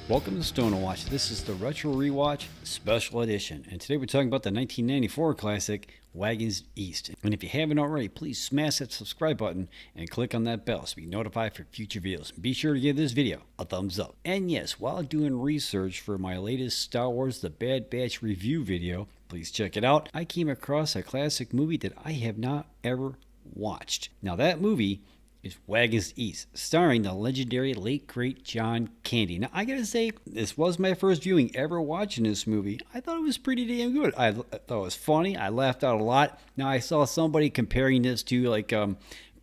Welcome to Stoner Watch. This is the Retro Rewatch Special Edition, and today we're talking about the 1994 classic Wagons East. And if you haven't already, please smash that subscribe button and click on that bell so be notified for future videos. Be sure to give this video a thumbs up. And yes, while doing research for my latest Star Wars The Bad Batch review video, please check it out, I came across a classic movie that I have not ever watched. Now that movie is Wagons East, starring the legendary late great John Candy. Now I gotta say, this was my first viewing ever watching this movie. I thought it was pretty damn good. I thought it was funny. I laughed out a lot. Now I saw somebody comparing this to like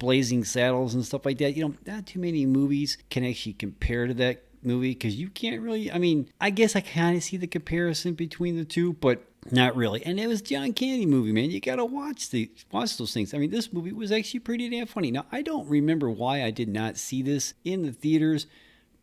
Blazing Saddles and stuff like that. You know, not too many movies can actually compare to that movie because you can't really. I mean, I guess I kind of see the comparison between the two, but not really. And it was John Candy movie, man. You gotta watch those things. I mean, this movie was actually pretty damn funny. Now, I don't remember why I did not see this in the theaters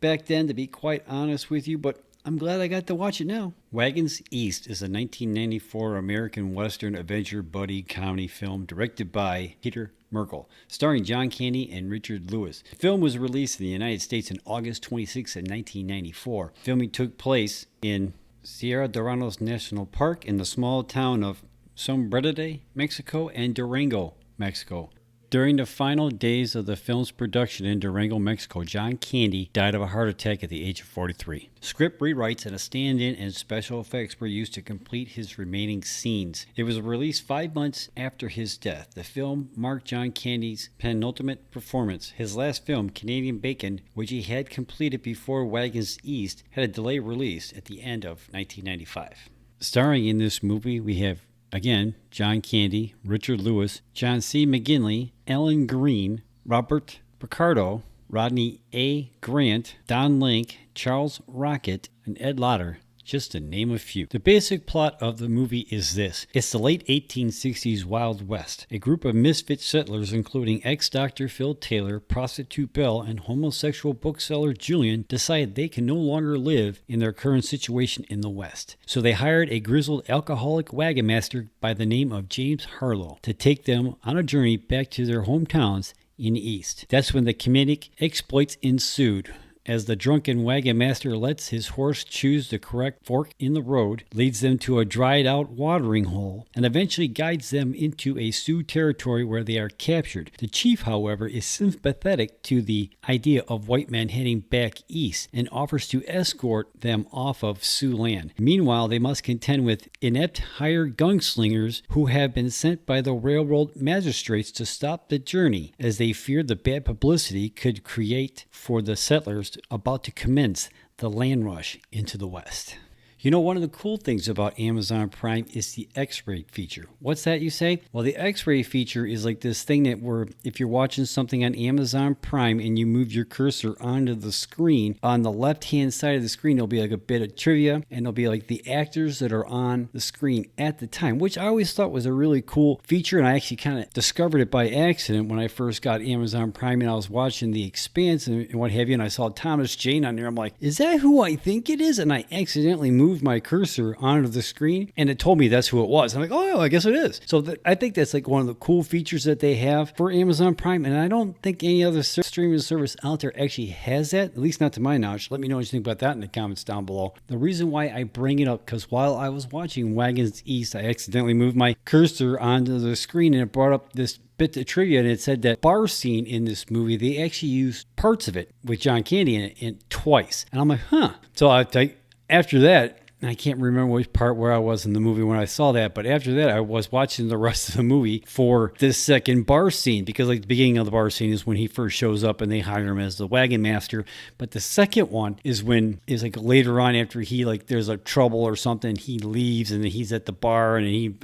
back then, to be quite honest with you, but I'm glad I got to watch it now. Wagons East is a 1994 American Western adventure buddy comedy film directed by Peter Markle, starring John Candy and Richard Lewis. The film was released in the United States on August 26, 1994. Filming took place in Sierra Dorados National Park in the small town of Sombrerete, Mexico, and Durango, Mexico. During the final days of the film's production in Durango, Mexico, John Candy died of a heart attack at the age of 43. Script rewrites and a stand-in and special effects were used to complete his remaining scenes. It was released 5 months after his death. The film marked John Candy's penultimate performance. His last film, Canadian Bacon, which he had completed before Wagons East, had a delayed release at the end of 1995. Starring in this movie, we have again, John Candy, Richard Lewis, John C. McGinley, Alan Green, Robert Picardo, Rodney A. Grant, Don Link, Charles Rocket, and Ed Lauter, just to name a few. The basic plot of the movie is this. It's the late 1860s Wild West. A group of misfit settlers, including ex-Dr. Phil Taylor, prostitute Belle, and homosexual bookseller Julian, decide they can no longer live in their current situation in the West. So they hired a grizzled alcoholic wagon master by the name of James Harlow to take them on a journey back to their hometowns in the East. That's when the comedic exploits ensued, as the drunken wagon master lets his horse choose the correct fork in the road, leads them to a dried-out watering hole, and eventually guides them into a Sioux territory where they are captured. The chief, however, is sympathetic to the idea of white men heading back east and offers to escort them off of Sioux land. Meanwhile, they must contend with inept hired gunslingers who have been sent by the railroad magistrates to stop the journey, as they fear the bad publicity could create for the settlers about to commence the land rush into the West. You know, one of the cool things about Amazon Prime is the X-ray feature. What's that, you say? Well, the X-ray feature is like this thing that where if you're watching something on Amazon Prime and you move your cursor onto the screen, on the left-hand side of the screen, there'll be like a bit of trivia, and there'll be like the actors that are on the screen at the time, which I always thought was a really cool feature, and I actually kind of discovered it by accident when I first got Amazon Prime, and I was watching The Expanse and what have you, and I saw Thomas Jane on there. I'm like, is that who I think it is? And I accidentally moved my cursor onto the screen and it told me that's who it was. I'm like, oh, I guess it is. So I think that's like one of the cool features that they have for Amazon Prime, and I don't think any other streaming service out there actually has that, at least not to my knowledge. Let me know what you think about that in the comments down below. The reason why I bring it up, because while I was watching Wagons East, I accidentally moved my cursor onto the screen and it brought up this bit of trivia, and it said that bar scene in this movie, they actually used parts of it with John Candy in it twice. And I'm like, huh. So after that, I can't remember which part where I was in the movie when I saw that, but after that, I was watching the rest of the movie for this second bar scene, because like the beginning of the bar scene is when he first shows up and they hire him as the wagon master. But the second one is when is like later on, after he like there's a trouble or something, he leaves and he's at the bar and he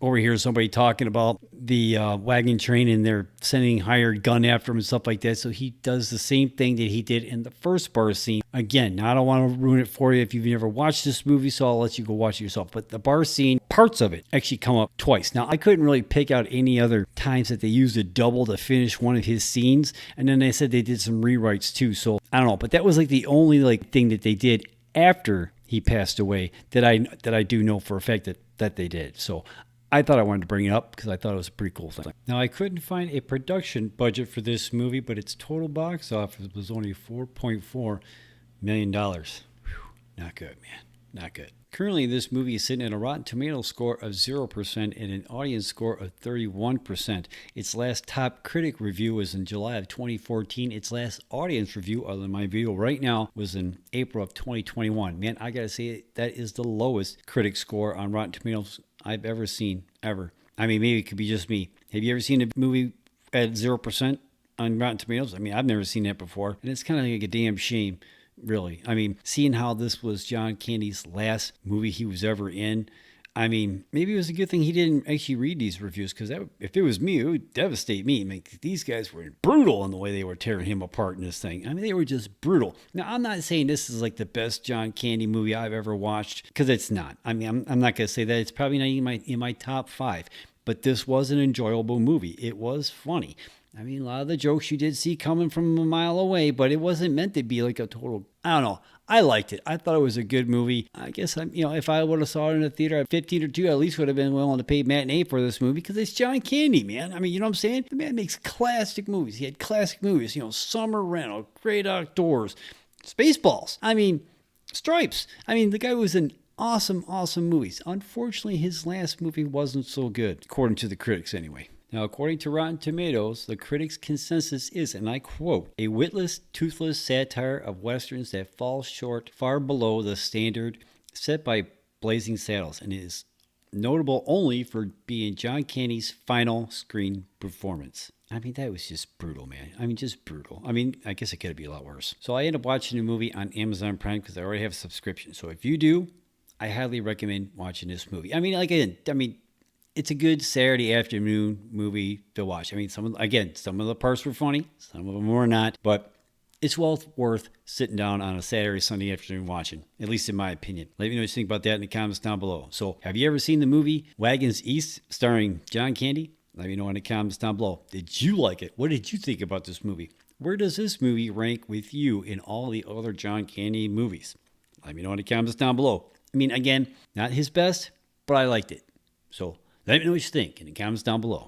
overhears somebody talking about the wagon train and they're sending hired gun after him and stuff like that. So he does the same thing that he did in the first bar scene. Again, now I don't want to ruin it for you if you've never watched this movie, so I'll let you go watch it yourself. But the bar scene, parts of it actually come up twice. Now, I couldn't really pick out any other times that they used a double to finish one of his scenes. And then they said they did some rewrites too. So I don't know, but that was like the only like thing that they did after he passed away that I do know for a fact that they did. So I thought I wanted to bring it up because I thought it was a pretty cool thing. Now, I couldn't find a production budget for this movie, but its total box office was only $4.4 million. Not good, man. Not good. Currently, this movie is sitting at a Rotten Tomatoes score of 0% and an audience score of 31%. Its last top critic review was in July of 2014. Its last audience review, other than my video right now, was in April of 2021. Man, I gotta say, that is the lowest critic score on Rotten Tomatoes I've ever seen, ever. I mean, maybe it could be just me. Have you ever seen a movie at 0% on Rotten Tomatoes? I mean, I've never seen that before. And it's kind of like a damn shame. Really. I mean, seeing how this was John Candy's last movie he was ever in, I mean, maybe it was a good thing he didn't actually read these reviews, because if it was me, it would devastate me. I mean, these guys were brutal in the way they were tearing him apart in this thing. I mean, they were just brutal. Now, I'm not saying this is like the best John Candy movie I've ever watched, because it's not. I mean, I'm not going to say that. It's probably not in my top 5, but this was an enjoyable movie. It was funny. I mean, a lot of the jokes you did see coming from a mile away, but it wasn't meant to be like a total, I don't know. I liked it. I thought it was a good movie. I guess, if I would have saw it in a theater at 15 or 2, I at least would have been willing to pay matinee for this movie, because it's John Candy, man. I mean, you know what I'm saying? The man makes classic movies. He had classic movies, Summer Rental, Great Outdoors, Spaceballs. I mean, Stripes. I mean, the guy was in awesome, awesome movies. Unfortunately, his last movie wasn't so good, according to the critics anyway. Now, according to Rotten Tomatoes, the critics' consensus is, and I quote, a witless, toothless satire of westerns that falls short far below the standard set by Blazing Saddles, and is notable only for being John Candy's final screen performance. I mean, that was just brutal, man. I mean, just brutal. I mean, I guess it could be a lot worse. So I ended up watching the movie on Amazon Prime because I already have a subscription. So if you do, I highly recommend watching this movie. I mean, it's a good Saturday afternoon movie to watch. I mean, some of the parts were funny, some of them were not, but it's well worth sitting down on a Saturday, Sunday afternoon watching, at least in my opinion. Let me know what you think about that in the comments down below. So, have you ever seen the movie Wagons East starring John Candy? Let me know in the comments down below. Did you like it? What did you think about this movie? Where does this movie rank with you in all the other John Candy movies? Let me know in the comments down below. I mean, again, not his best, but I liked it. So, let me know what you think in the comments down below.